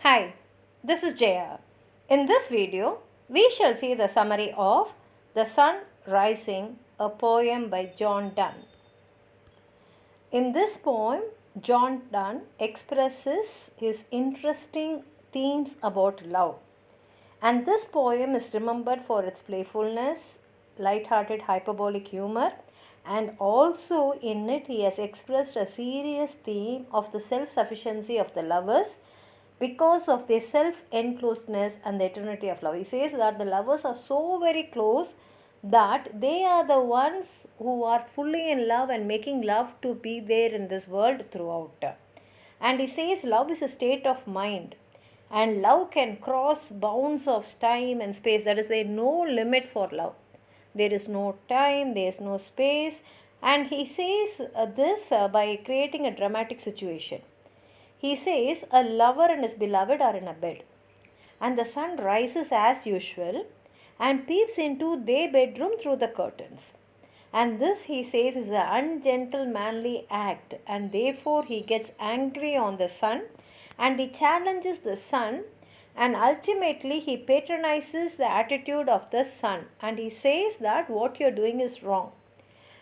Hi, this is Jaya. In this video, we shall see the summary of The Sun Rising, a poem by John Donne. In this poem, John Donne expresses his interesting themes about love. And this poem is remembered for its playfulness, light-hearted hyperbolic humor, and also in it he has expressed a serious theme of the self-sufficiency of the lovers because of their self-enclosedness and the eternity of love. He says that the lovers are so very close that they are the ones who are fully in love and making love to be there in this world throughout. And he says love is a state of mind, and love can cross bounds of time and space. That is, there is no limit for love. There is no time, there is no space. And he says this by creating a dramatic situation. He says a lover and his beloved are in a bed, and the sun rises as usual and peeps into their bedroom through the curtains. And this, he says, is an ungentle manly act, and therefore he gets angry on the sun and he challenges the sun, and ultimately he patronizes the attitude of the sun and he says that what you're doing is wrong.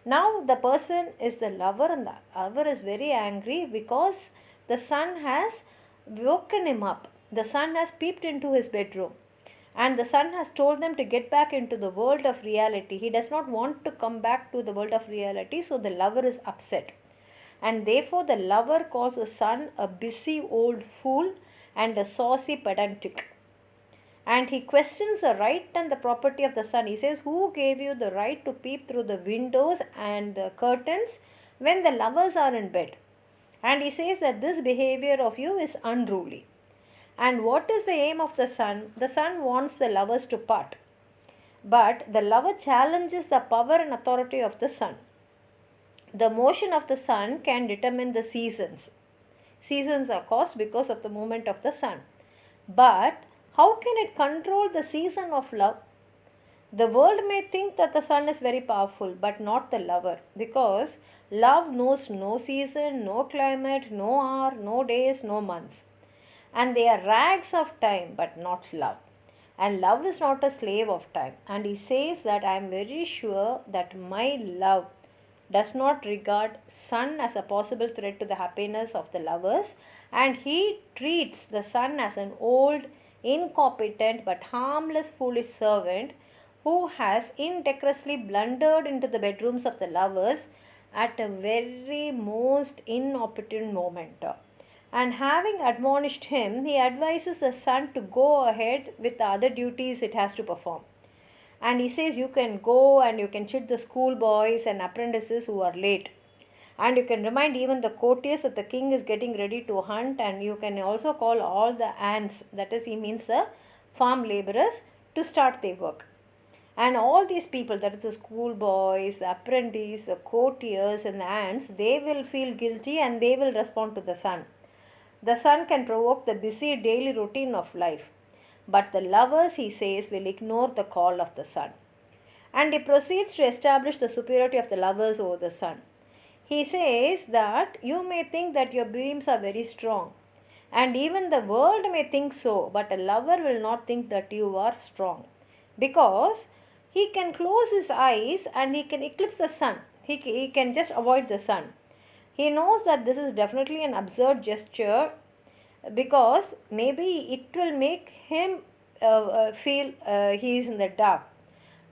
Now the person is the lover, and the lover is very angry because the sun has woken him up. The sun has peeped into his bedroom, and the sun has told them to get back into the world of reality. He does not want to come back to the world of reality, so the lover is upset. And therefore the lover calls the sun a busy old fool and a saucy pedantic. And he questions the right and the property of the sun. He says, who gave you the right to peep through the windows and the curtains when the lovers are in bed? And he says that this behavior of you is unruly. And what is the aim of the sun? The sun wants the lovers to part. But the lover challenges the power and authority of the sun. The motion of the sun can determine the seasons. Seasons are caused because of the movement of the sun. But how can it control the season of love? The world may think that the sun is very powerful, but not the lover, because love knows no season, no climate, no hour, no days, no months. And they are rags of time, but not love. And love is not a slave of time. And he says that I am very sure that my love does not regard sun as a possible threat to the happiness of the lovers, and he treats the sun as an old, incompetent but harmless foolish servant who has indecorously blundered into the bedrooms of the lovers at a very most inopportune moment. And having admonished him, he advises the sun to go ahead with the other duties it has to perform. And he says you can go and you can chid the schoolboys and apprentices who are late. And you can remind even the courtiers that the king is getting ready to hunt, and you can also call all the ants, that is, he means the farm laborers, to start their work. And all these people, that is the schoolboys, the apprentices, the courtiers and the ants, they will feel guilty and they will respond to the sun. The sun can provoke the busy daily routine of life, but the lovers, he says, will ignore the call of the sun. And he proceeds to establish the superiority of the lovers over the sun. He says that you may think that your beams are very strong, and even the world may think so, but a lover will not think that you are strong, because he can close his eyes and he can eclipse the sun. He can just avoid the sun. He knows that this is definitely an absurd gesture, because maybe it will make him feel he is in the dark.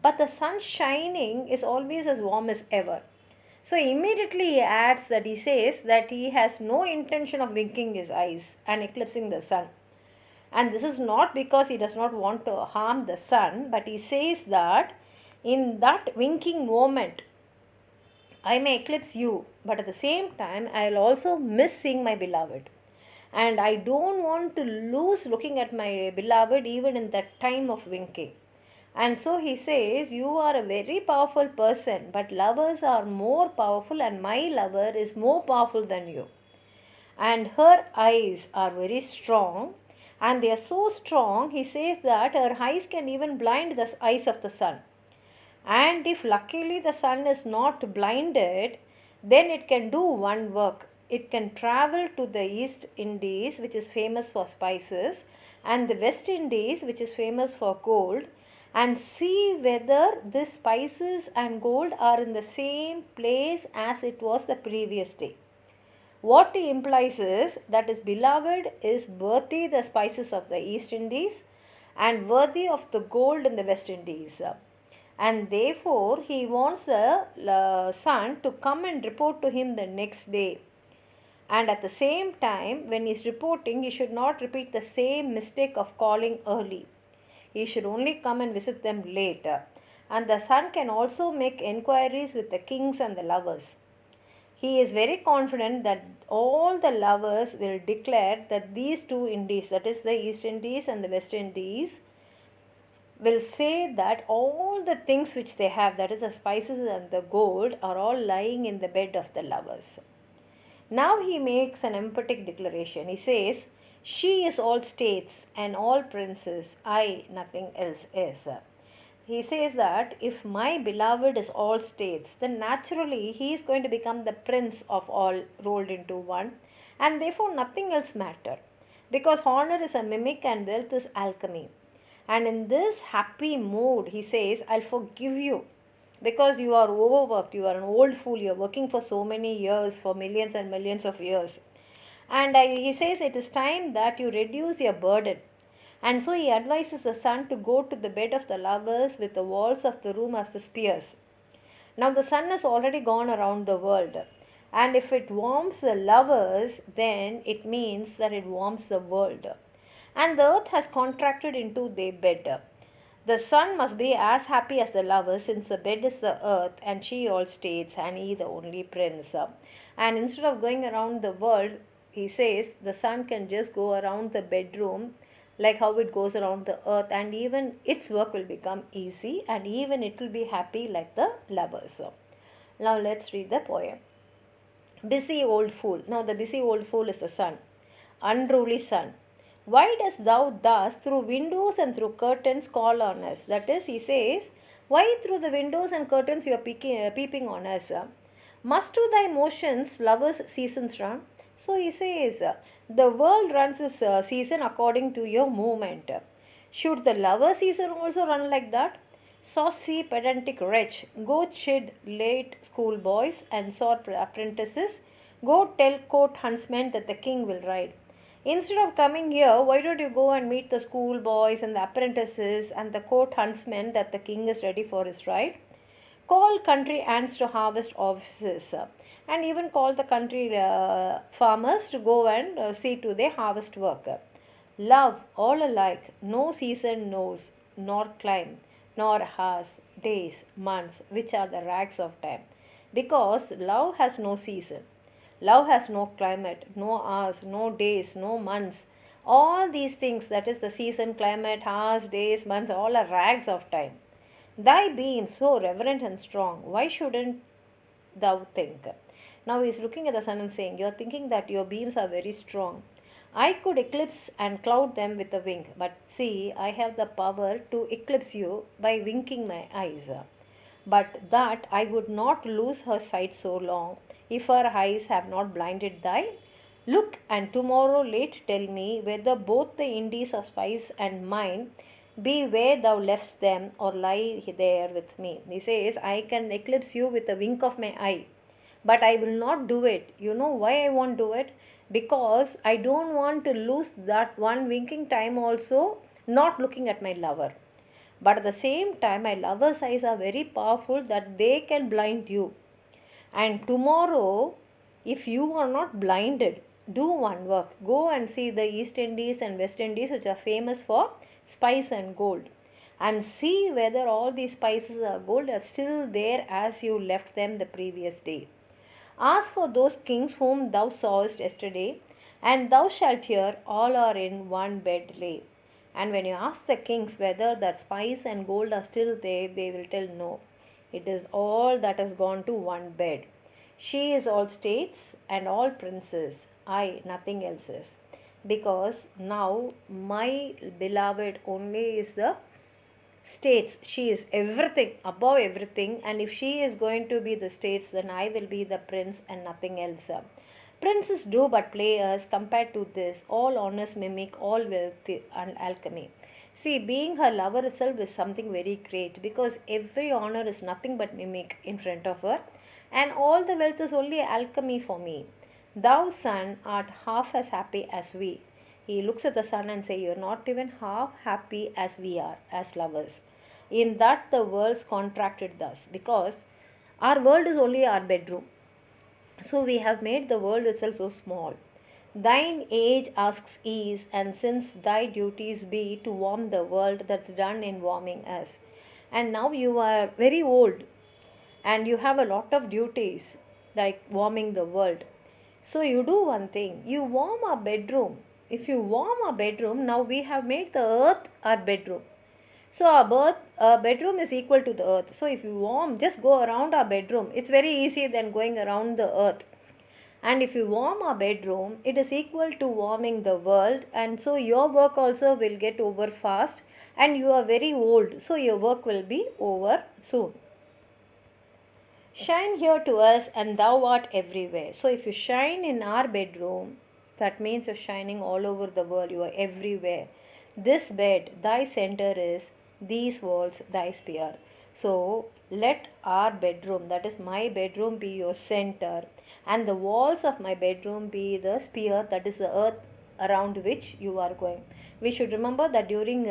But the sun shining is always as warm as ever. So immediately he adds that he says that he has no intention of winking his eyes and eclipsing the sun. And this is not because he does not want to harm the sun, but he says that in that winking moment, I may eclipse you, but at the same time, I will also miss seeing my beloved. And I don't want to lose looking at my beloved even in that time of winking. And so he says, you are a very powerful person, but lovers are more powerful, and my lover is more powerful than you. And her eyes are very strong, and they are so strong, he says that her eyes can even blind the eyes of the sun. And if luckily the sun is not blinded, then it can do one work. it can travel to the East Indies, which is famous for spices, and the West Indies, which is famous for gold, and see whether these spices and gold are in the same place as it was the previous day. What he implies is that his beloved is worthy the spices of the East Indies and worthy of the gold in the West Indies. And therefore, he wants the son to come and report to him the next day. And at the same time, when he is reporting, he should not repeat the same mistake of calling early. He should only come and visit them later. And the son can also make enquiries with the kings and the lovers. He is very confident that all the lovers will declare that these two Indies, that is the East Indies and the West Indies, will say that all the things which they have, that is the spices and the gold, are all lying in the bed of the lovers. Now he makes an emphatic declaration. He says, "She is all states and all princes, I nothing else is." He says that if my beloved is all states, then naturally he is going to become the prince of all rolled into one, and therefore nothing else matter, because honor is a mimic and wealth is alchemy. And in this happy mood, he says, "I'll forgive you because you are overworked, you are an old fool, you are working for so many years, for millions and millions of years." And he says it is time that you reduce your burden. And so he advises the son to go to the bed of the lovers with the walls of the room as the spears. Now the sun has already gone around the world. And if it warms the lovers, then it means that it warms the world. And the earth has contracted into their bed. The son must be as happy as the lover, since the bed is the earth and she all states and he the only prince. And instead of going around the world, he says the son can just go around the bedroom like how it goes around the earth, and even its work will become easy and even it will be happy like the lovers. Now let's read the poem. Busy old fool. Now the busy old fool is the sun. Unruly sun, why dost thou thus through windows and through curtains call on us? That is, he says, why through the windows and curtains you are peeping on us? Must to thy motions lovers' seasons run? So he says, the world runs its season according to your movement. Should the lover season also run like that? Saucy pedantic wretch, go chid late schoolboys and sore apprentices. Go tell court huntsmen that the king will ride. Instead of coming here, why don't you go and meet the schoolboys and the apprentices and the court huntsmen that the king is ready for his ride? Call country ants to harvest offices, and even call the country farmers to go and see to their harvest work. Love, all alike, no season knows, nor clime, nor hours, days, months, which are the rags of time. Because love has no season. Love has no climate, no hours, no days, no months. All these things, that is the season, climate, hours, days, months, all are rags of time. Thy beam so reverent and strong, why shouldn't thou think? Now he is looking at the sun and saying, you are thinking that your beams are very strong. I could eclipse and cloud them with a wink, but see, I have the power to eclipse you by winking my eyes. But that I would not lose her sight so long, if her eyes have not blinded thine. Look, and tomorrow late tell me whether both the Indies of spice and mine be where thou left'st them, or lie there with me. He says, I can eclipse you with a wink of my eye, but I will not do it. You know why I won't do it? Because I don't want to lose that one winking time also not looking at my lover. But at the same time, my lover's eyes are very powerful that they can blind you. And tomorrow, if you are not blinded, do one work. Go and see the East Indies and West Indies, which are famous for spice and gold, and see whether all these spices or gold are still there as you left them the previous day. Ask for those kings whom thou sawest yesterday, and thou shalt hear all are in one bed lay. And when you ask the kings whether that spice and gold are still there, they will tell no. It is all that has gone to one bed. She is all states and all princes, I nothing else is. Because now my beloved only is the states. She is everything, above everything, and if she is going to be the states, then I will be the prince and nothing else. Princes do but players compared to this, all honors mimic all wealth and alchemy. See, being her lover itself is something very great because every honor is nothing but mimic in front of her, and all the wealth is only alchemy for me. Thou, sun, art half as happy as we. He looks at the sun and say, you're not even half happy as we are, as lovers. In that the worlds contracted thus, because our world is only our bedroom. So we have made the world itself so small. Thine age asks ease, and since thy duties be to warm the world, that's done in warming us. And now you are very old and you have a lot of duties like warming the world. So you do one thing, you warm our bedroom. If you warm our bedroom, now we have made the earth our bedroom. So our bedroom is equal to the earth. So if you warm, just go around our bedroom. It's very easy than going around the earth. And if you warm our bedroom, it is equal to warming the world. And so your work also will get over fast. And you are very old, so your work will be over soon. Shine here to us, and thou art everywhere. So if you shine in our bedroom, that means you're shining all over the world. You are everywhere. This bed, thy center is, these walls, thy sphere. So let our bedroom, that is my bedroom, be your center, and the walls of my bedroom be the sphere, that is the earth around which you are going. We should remember that during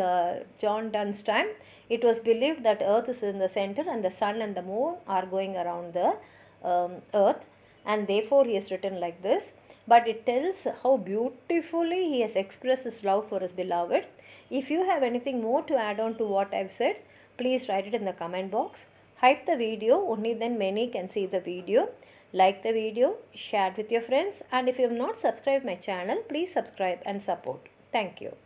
John Donne's time, it was believed that earth is in the center and the sun and the moon are going around the earth, and therefore he has written like this. But it tells how beautifully he has expressed his love for his beloved. If you have anything more to add on to what I've said, please write it in the comment box. Hype the video, only then many can see the video. Like the video, share it with your friends, and if you have not subscribed my channel, please subscribe and support. Thank you.